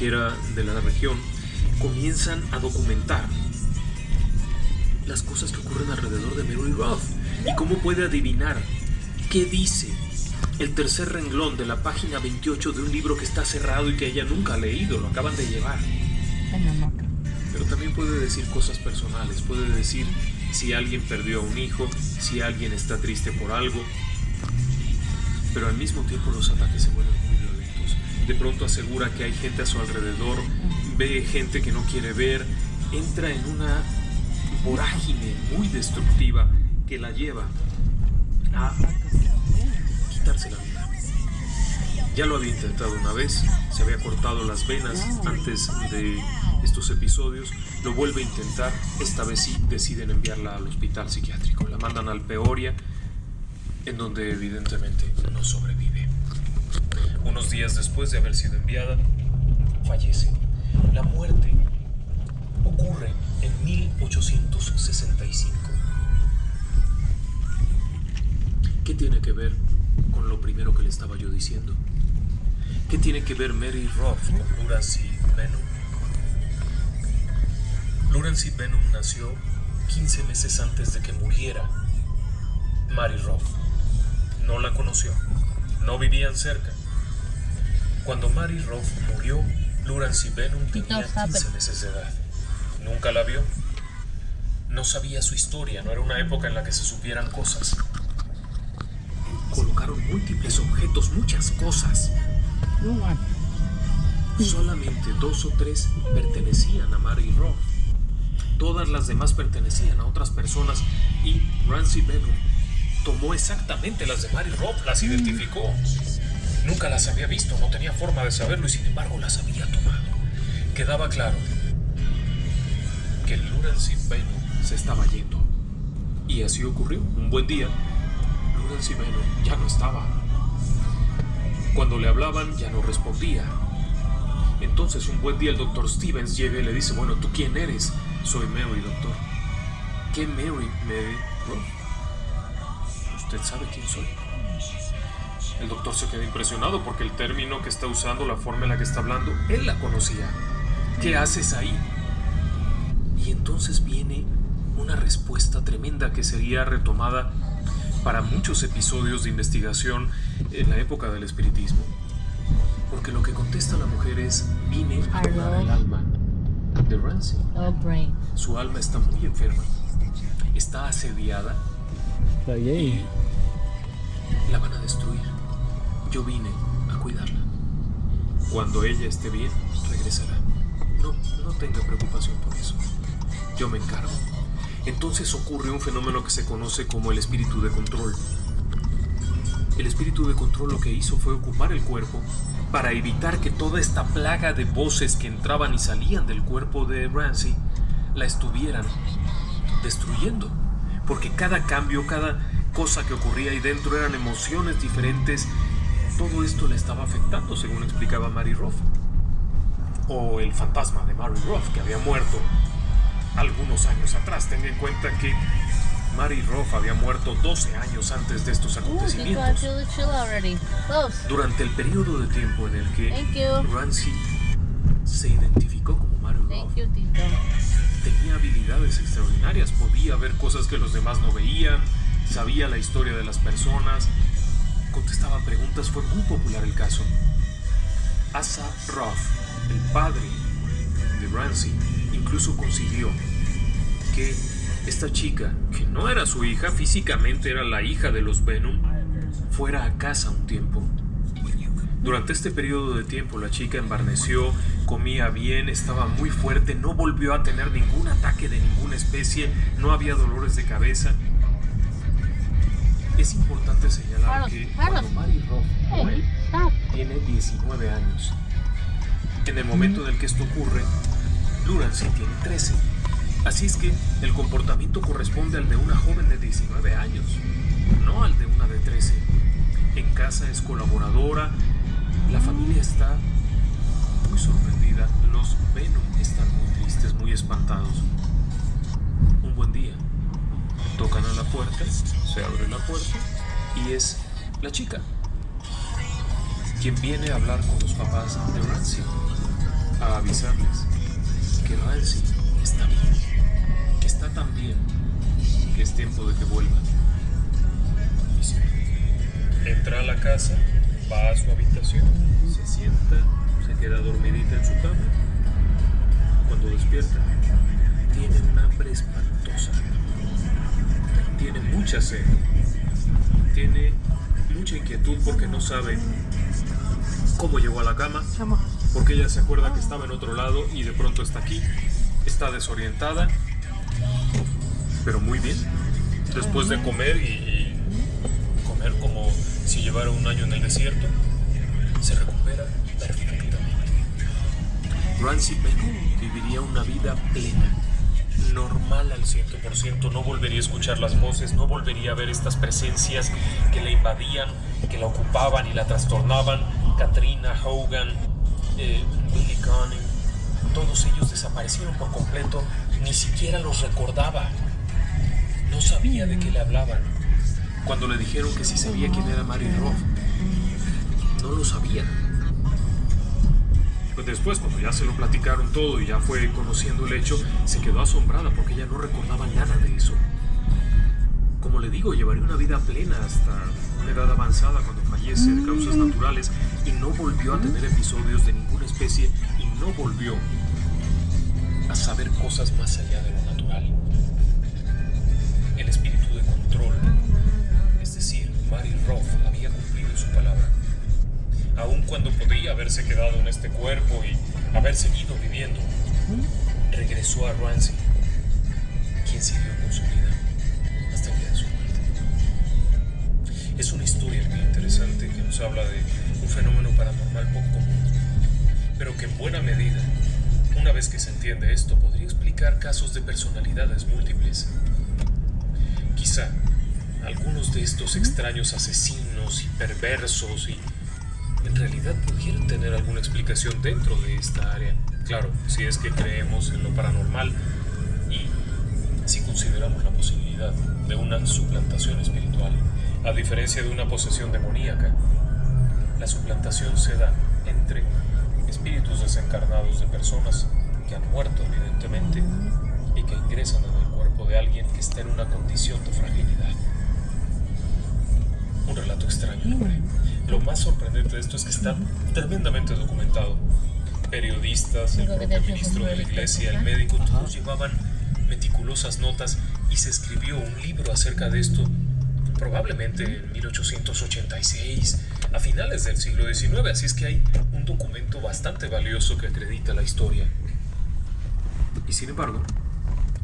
era de la región, comienzan a documentar las cosas que ocurren alrededor de Mary Roth y cómo puede adivinar qué dice el tercer renglón de la página 28 de un libro que está cerrado y que ella nunca ha leído, lo acaban de llevar. Pero también puede decir cosas personales, puede decir si alguien perdió a un hijo, si alguien está triste por algo, pero al mismo tiempo los ataques se vuelven muy violentos. De pronto asegura que hay gente a su alrededor, ve gente que no quiere ver, entra en una vorágine muy destructiva que la lleva a quitarse la vida. Ya lo había intentado una vez, se había cortado las venas antes de estos episodios, lo vuelve a intentar, esta vez sí deciden enviarla al hospital psiquiátrico, la mandan al Peoria, en donde evidentemente no sobrevive. Unos días después de haber sido enviada, fallece. La muerte ocurre en 1865. ¿Qué tiene que ver con lo primero que le estaba yo diciendo? ¿Qué tiene que ver Mary Roth con Lawrence Benham? Lawrence Benham nació 15 meses antes de que muriera Mary Roth. No la conoció, no vivían cerca. Cuando Mary Roth murió, Lawrence Benham tenía 15 meses de edad. Nunca la vio. No sabía su historia, no era una época en la que se supieran cosas. Colocaron múltiples objetos, muchas cosas. Solamente 2 o 3 pertenecían a Mary Roth. Todas las demás pertenecían a otras personas y Lawrence Benham tomó exactamente las de Mary Roth, las identificó. Nunca las había visto, no tenía forma de saberlo y sin embargo las había tomado. Quedaba claro que Lawrence Benham se estaba yendo. Y así ocurrió. Un buen día, Lawrence Benham ya no estaba. Cuando le hablaban ya no respondía. Entonces un buen día el doctor Stevens llega y le dice: bueno, ¿tú quién eres? Soy Mary, doctor. ¿Qué Mary? Mary Roth. ¿Usted sabe quién soy? El doctor se queda impresionado porque el término que está usando, la forma en la que está hablando, él la conocía. ¿Qué haces ahí? Y entonces viene una respuesta tremenda que sería retomada para muchos episodios de investigación en la época del espiritismo. Porque lo que contesta la mujer es: vine a tomar el alma de Ramsey. Su alma está muy enferma, está asediada y la van a destruir. Yo vine a cuidarla. Cuando ella esté bien, regresará. No tenga preocupación por eso. Yo me encargo. Entonces ocurre un fenómeno que se conoce como el espíritu de control. El espíritu de control lo que hizo fue ocupar el cuerpo para evitar que toda esta plaga de voces que entraban y salían del cuerpo de Ramsey la estuvieran destruyendo. Porque cada cambio, cada cosa que ocurría ahí dentro eran emociones diferentes. Todo esto le estaba afectando, según explicaba Mary Roth. O el fantasma de Mary Roth, que había muerto algunos años atrás. Ten en cuenta que Mary Roth había muerto 12 años antes de estos acontecimientos. Durante el periodo de tiempo en el que Ramsey se identificó como Mary Roth, tenía habilidades extraordinarias, podía ver cosas que los demás no veían, sabía la historia de las personas, contestaba preguntas. Fue muy popular el caso. Asa Roth, el padre de Ramsey, incluso consiguió que esta chica, que no era su hija, físicamente era la hija de los Benham, fuera a casa un tiempo. Durante este periodo de tiempo la chica embarneció, comía bien, estaba muy fuerte, no volvió a tener ningún ataque de ninguna especie, no había dolores de cabeza. Es importante señalar que cuando Mary Roth muere, tiene 19 años. En el momento en el que esto ocurre, Lawrence tiene 13. Así es que el comportamiento corresponde al de una joven de 19 años, no al de una de 13. En casa es colaboradora, la familia está muy sorprendida, los Benham están muy tristes, muy espantados. Un buen día, tocan a la puerta, se abre la puerta y es la chica quien viene a hablar con los papás de Ramsey. casa, va a su habitación, se sienta, se queda dormidita en su cama. Cuando despierta, tiene un hambre espantosa. Tiene mucha sed. Tiene mucha inquietud porque no sabe cómo llegó a la cama, porque ella se acuerda que estaba en otro lado y de pronto está aquí. Está desorientada, pero muy bien. Después de comer y comer como si llevara un año en el desierto, se recupera perfectamente. Ramsay Benham viviría una vida plena, normal al 100%, no volvería a escuchar las voces, no volvería a ver estas presencias que la invadían, que la ocupaban y la trastornaban. Katrina, Hogan, Billy Conning, todos ellos desaparecieron por completo, ni siquiera los recordaba. No sabía de qué le hablaban. Cuando le dijeron que sí sabía quién era Mary Roth, no lo sabía. Pues después, cuando ya se lo platicaron todo y ya fue conociendo el hecho, se quedó asombrada porque ella no recordaba nada de eso. Como le digo, llevaría una vida plena hasta una edad avanzada cuando fallece de causas naturales y no volvió a tener episodios de ninguna especie y no volvió a saber cosas más allá de lo natural. El espíritu de control, es decir, Mary Roth había cumplido su palabra. Aun cuando podría haberse quedado en este cuerpo y haber seguido viviendo, regresó a Ramsay, quien siguió con su vida hasta el día de su muerte. Es una historia muy interesante que nos habla de un fenómeno paranormal poco común, pero que en buena medida, una vez que se entiende esto, podría explicar casos de personalidades múltiples. Quizá algunos de estos extraños asesinos y perversos y en realidad pudieran tener alguna explicación dentro de esta área. Claro, si es que creemos en lo paranormal y si consideramos la posibilidad de una suplantación espiritual. A diferencia de una posesión demoníaca, la suplantación se da entre espíritus desencarnados de personas que han muerto evidentemente y que ingresan en el cuerpo de alguien que está en una condición de fragilidad. Un relato extraño, hombre. Lo más sorprendente de esto es que está tremendamente documentado. Periodistas, el propio ministro de la iglesia, el médico, todos llevaban meticulosas notas y se escribió un libro acerca de esto probablemente en 1886, a finales del siglo XIX, así es que hay un documento bastante valioso que acredita la historia. Y sin embargo,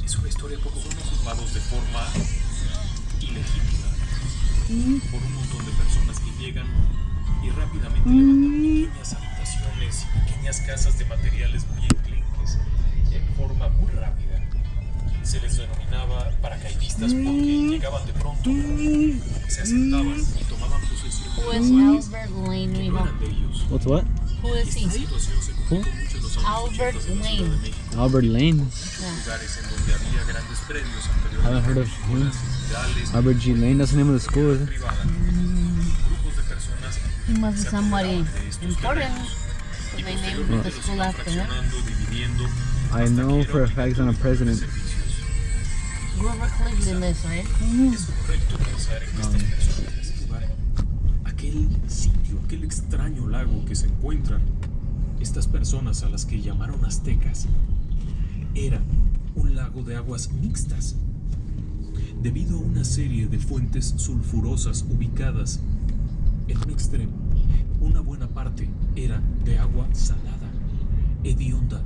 es una historia poco ocupados de forma ilegítima por un montón de personas que llegan y rápidamente levantan pequeñas habitaciones y pequeñas casas de materiales muy enclenques en forma muy rápida. Se les denominaba paracaidistas porque llegaban de pronto, se asentaban y tomaban posesión de lugares que no eran de ellos. What's what? Who is he? Esta situación se complicó mucho en los años Albert 80 en la Ciudad Lane. de México. Albert Lane. Lugares en donde había grandes predios I haven't heard anteriormente, of him. escuelas, hospitales, Albert G. Lane, that's the name of the school, is it? privadas. Grupos de personas He must be se somebody apoderaban de estos important. terrenos So y they named posteriormente the los school iban after him. fraccionando, dividiendo, I hasta know que for a era fact I'm a obligatorio president. servicios. Grover Cleveland is, right? Es correcto pensar en que estas personas en ese lugar, aquel sitio, aquel extraño lago que se encuentran estas personas a las que llamaron aztecas, era un lago de aguas mixtas, debido a una serie de fuentes sulfurosas ubicadas en un extremo. Una buena parte era de agua salada, hedionda,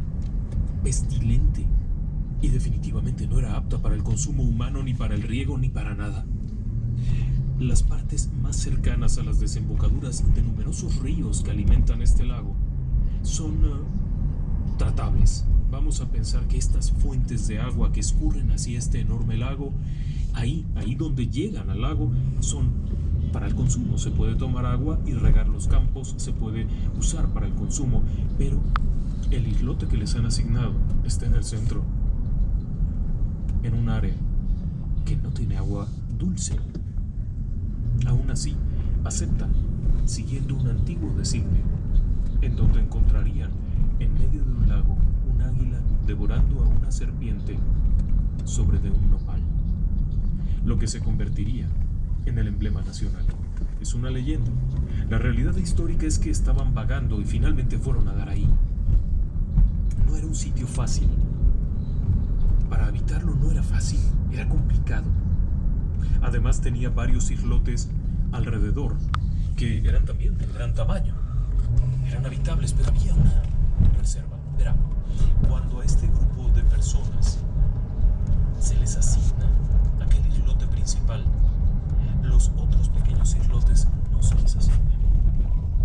pestilente, y definitivamente no era apta para el consumo humano, ni para el riego, ni para nada. Las partes más cercanas a las desembocaduras de numerosos ríos que alimentan este lago son tratables. Vamos a pensar que estas fuentes de agua que escurren hacia este enorme lago, ahí donde llegan al lago, son para el consumo. Se puede tomar agua y regar los campos, se puede usar para el consumo, pero el islote que les han asignado está en el centro, en un área que no tiene agua dulce. Aún así, aceptan, siguiendo un antiguo designio, en donde encontrarían en medio de un lago un águila devorando a una serpiente sobre de un nopal, lo que se convertiría en el emblema nacional. es una leyenda. La realidad histórica es que estaban vagando y finalmente fueron a dar ahí. No era un sitio fácil. Para habitarlo no era fácil, era complicado. Además tenía varios islotes alrededor, que eran también de gran tamaño. Eran habitables, pero había una reserva. Verá, cuando a este grupo de personas se les asigna aquel islote principal, los otros pequeños islotes no se les asignan.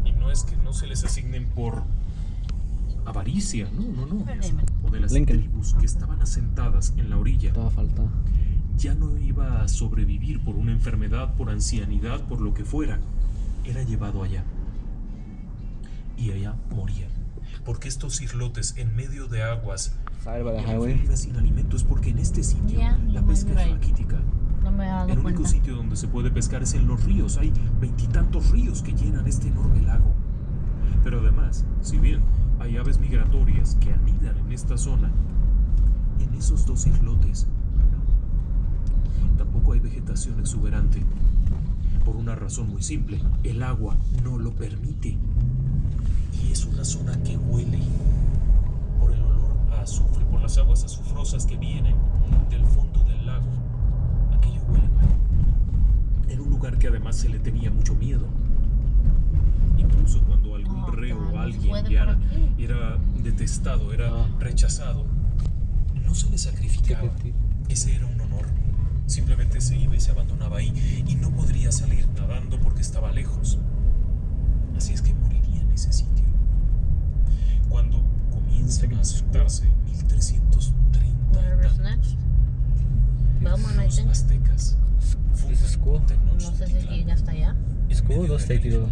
Y no es que no se les asignen por avaricia, no. O de las Lincoln. tribus que estaban asentadas en la orilla. Estaba falta. Ya no iba a sobrevivir por una enfermedad, por ancianidad, por lo que fuera. Era llevado allá. Y allá moría. Porque estos islotes en medio de aguas Side by the y highway. albergas sin alimentos, porque en este sitio Ya, la no, pesca es right. raquítica. No me he dado El único cuenta. sitio donde se puede pescar es en los ríos. Hay 20 y tantos ríos que llenan este enorme lago. Pero además, si bien hay aves migratorias que anidan en esta zona, en esos dos islotes tampoco hay vegetación exuberante. Por una razón muy simple, el agua no lo permite. Y es una zona que huele por el olor a azufre, por las aguas azufrosas que vienen del fondo del lago. Aquello huele mal. En un lugar que además se le tenía mucho miedo. Incluso cuando algún reo o alguien que era detestado, era rechazado, no se le sacrificaba. Ese era un honor. Simplemente se iba y se abandonaba ahí y no podría salir nadando porque estaba lejos. Así es que moriría en ese sitio. Cuando comienzan a asentarse 1330 Whatever's next. Belmont, I los think. aztecas This is cool. No sé si llega hasta allá. It's cool, those take you.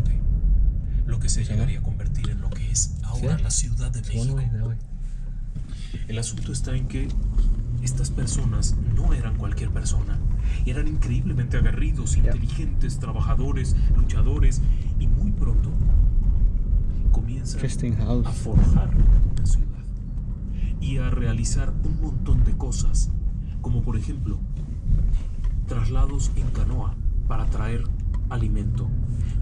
lo que se llegaría a convertir en lo que es ahora ¿Sí? la Ciudad de It's one México. way, that way. El asunto está en que estas personas no eran cualquier persona. Eran increíblemente aguerridos, inteligentes, trabajadores, luchadores, y muy pronto comienzan Interesting house. a forjar una ciudad y a realizar un montón de cosas, como por ejemplo traslados en canoa para traer alimento,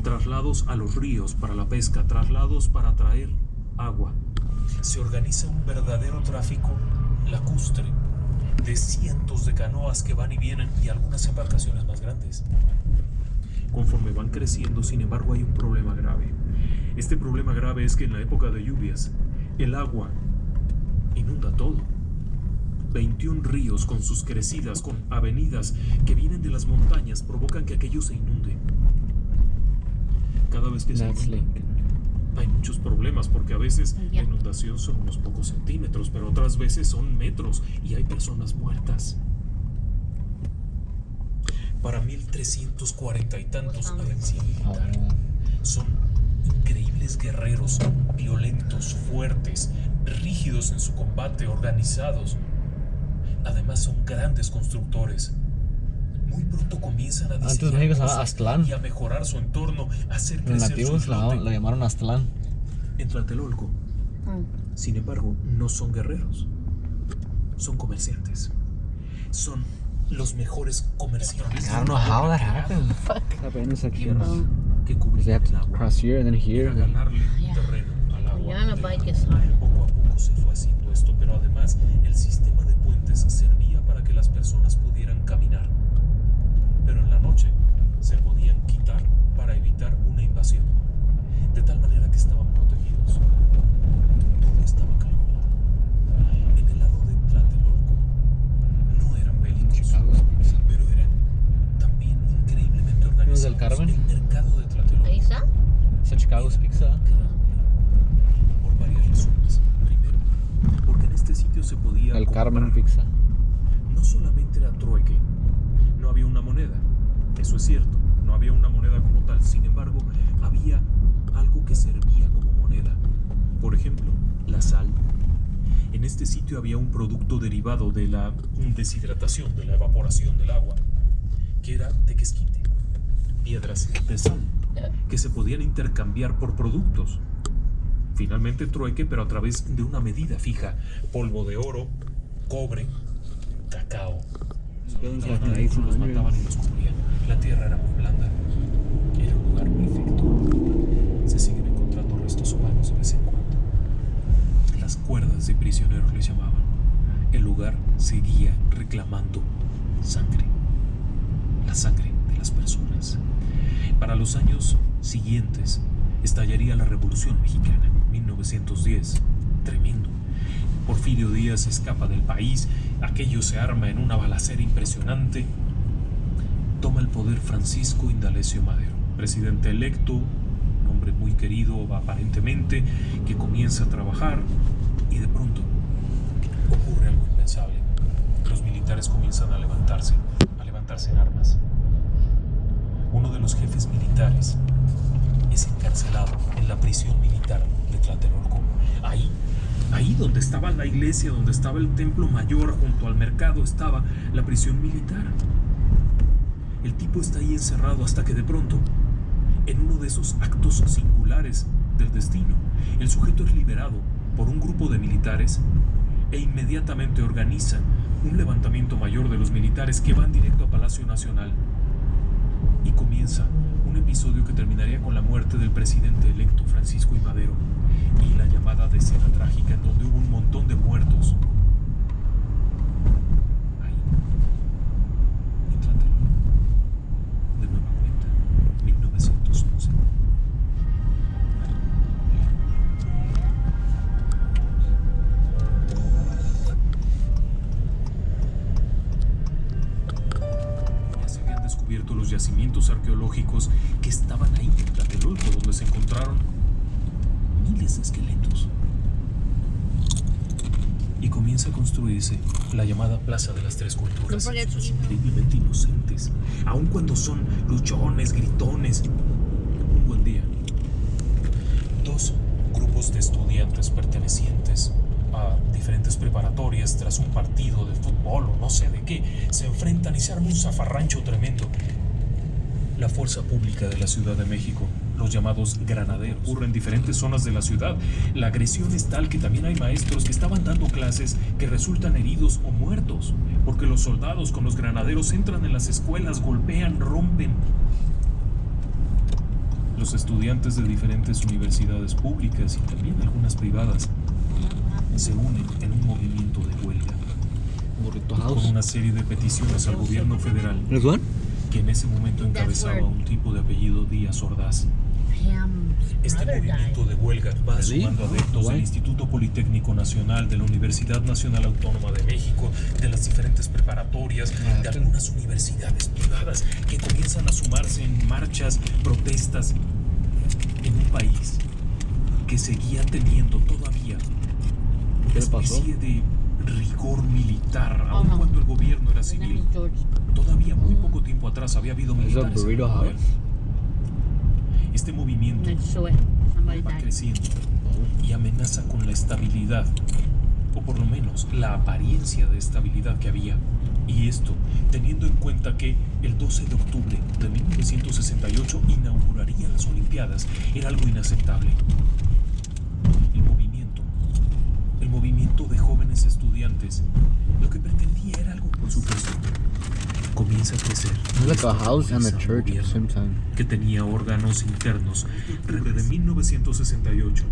traslados a los ríos para la pesca, traslados para traer agua. Se organiza un verdadero tráfico lacustre de cientos de canoas que van y vienen y algunas embarcaciones más grandes. Conforme van creciendo, sin embargo, hay un problema grave. Este problema grave es que en la época de lluvias, el agua inunda todo. 21 ríos con sus crecidas, con avenidas que vienen de las montañas, provocan que aquello se inunde. Cada vez que se That's inunda, Lincoln. hay muchos problemas porque a veces Ya. la inundación son unos pocos centímetros, pero otras veces son metros y hay personas muertas. Para 1340 y tantos la vencida militar. Son increíbles guerreros, violentos, fuertes, rígidos en su combate, organizados. Además son grandes constructores. Muy pronto comienzan a Antes diseñar México se llamaba cosas Aztlán. y a mejorar su entorno, a hacer Los crecer su nativos islote. la llamaron Aztlán. En Tlatelolco, Mm. sin embargo, no son guerreros. Son comerciantes. Son los mejores comerciantes. I don't know how that happened. Fuck. That intersection. Oh. Que Because cubrían they have el to agua cross here and then here. para ganarle Yeah. terreno al agua. Yeah, on a del bike mar. is hard. Poco a poco se fue haciendo esto, pero además el sistema de puentes servía para que las personas pudieran caminar. Pero en la noche se podían quitar para evitar una invasión. De tal manera que estaban protegidos. Todo estaba calculado. En el lado de Tlatelolco no eran bélicos, Chicago's Pizza. pero eran también increíblemente organizados. del Carmen? El mercado de Tlatelolco. Ahí está. It's a Chicago's Pizza. Por varias razones. Primero, porque en este sitio se podía El Carmen comprar. Pizza. No solamente era trueque, no había una moneda, eso es cierto, no había una moneda como tal, sin embargo, había algo que servía como moneda. Por ejemplo, la sal. En este sitio había un producto derivado de la deshidratación, de la evaporación del agua, que era tequesquite, piedras de sal, que se podían intercambiar por productos. Finalmente trueque, pero a través de una medida fija: polvo de oro, cobre, cacao. Buildings Los like in the los mataban y 1800s. los cubrían. La tierra era muy blanda. Era un lugar perfecto. Se siguen encontrando restos humanos de vez en cuando. Las cuerdas de prisioneros les llamaban. El lugar seguía reclamando sangre. La sangre de las personas. Para los años siguientes estallaría la Revolución Mexicana, 1910. Tremendo. Porfirio Díaz escapa del país, aquello se arma en una balacera impresionante. Toma el poder Francisco Indalecio Madero, presidente electo, un hombre muy querido aparentemente, que comienza a trabajar y de pronto ocurre algo impensable. Los militares comienzan a levantarse en armas. Uno de los jefes militares es encarcelado en la prisión militar de Tlatelolco. Ahí donde estaba la iglesia, donde estaba el templo mayor, junto al mercado, estaba la prisión militar. El tipo está ahí encerrado hasta que de pronto, en uno de esos actos singulares del destino, el sujeto es liberado por un grupo de militares e inmediatamente organiza un levantamiento mayor de los militares que van directo a Palacio Nacional. Y comienza un episodio que terminaría con la muerte del presidente electo Francisco I. Madero y la llamada decena trágica en donde hubo un montón de muertos. Ahí, en Tlatelolco, de nueva cuenta, 1911. Descubierto los yacimientos arqueológicos que estaban ahí en Tlatelolco, donde se encontraron miles de esqueletos. Y comienza a construirse la llamada Plaza de las Tres Culturas. Son increíblemente inocentes, aun cuando son luchones, gritones. Un buen día, dos grupos de estudiantes pertenecientes a diferentes preparatorias tras un partido de fútbol o no sé de qué, se enfrentan y se arma un zafarrancho tremendo. La fuerza pública de la Ciudad de México, los llamados granaderos, ocurre en diferentes zonas de la ciudad. La agresión es tal que también hay maestros que estaban dando clases que resultan heridos o muertos, porque los soldados con los granaderos entran en las escuelas, golpean, rompen. Los estudiantes de diferentes universidades públicas y también algunas privadas se unen en un movimiento de huelga con una serie de peticiones al gobierno federal que en ese momento encabezaba un tipo de apellido Díaz Ordaz. Este movimiento de huelga va sumando adeptos del Instituto Politécnico Nacional, de la Universidad Nacional Autónoma de México, de las diferentes preparatorias, de algunas universidades privadas que comienzan a sumarse en marchas, protestas en un país que seguía teniendo todavía una especie de rigor militar, aun cuando el gobierno era civil. Todavía muy poco tiempo atrás había habido militares en el poder. Este movimiento va creciendo y amenaza con la estabilidad, o por lo menos la apariencia de estabilidad que había. Y esto teniendo en cuenta que el 12 de octubre de 1968 inaugurarían las Olimpiadas, era algo inaceptable. El movimiento de jóvenes estudiantes, lo que pretendía era algo, por supuesto, comienza a crecer. Like a house and a church at the same time. Que tenía órganos internos. Desde 1968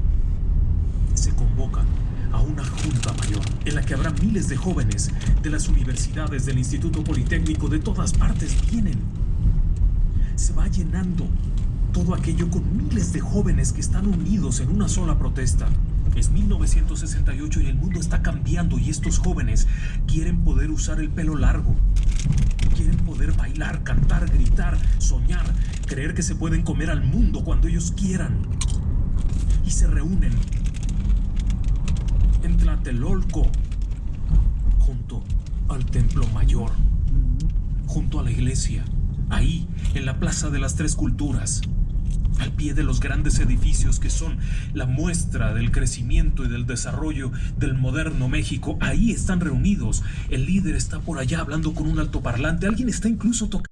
se convoca a una junta mayor en la que habrá miles de jóvenes de las universidades, del Instituto Politécnico, de todas partes vienen. Se va llenando todo aquello con miles de jóvenes que están unidos en una sola protesta. Es 1968 y el mundo está cambiando y estos jóvenes quieren poder usar el pelo largo. Quieren poder bailar, cantar, gritar, soñar, creer que se pueden comer al mundo cuando ellos quieran. Y se reúnen en Tlatelolco, junto al Templo Mayor, junto a la iglesia, ahí, en la Plaza de las Tres Culturas, al pie de los grandes edificios que son la muestra del crecimiento y del desarrollo del moderno México. Ahí están reunidos. El líder está por allá hablando con un altoparlante. Alguien está incluso tocando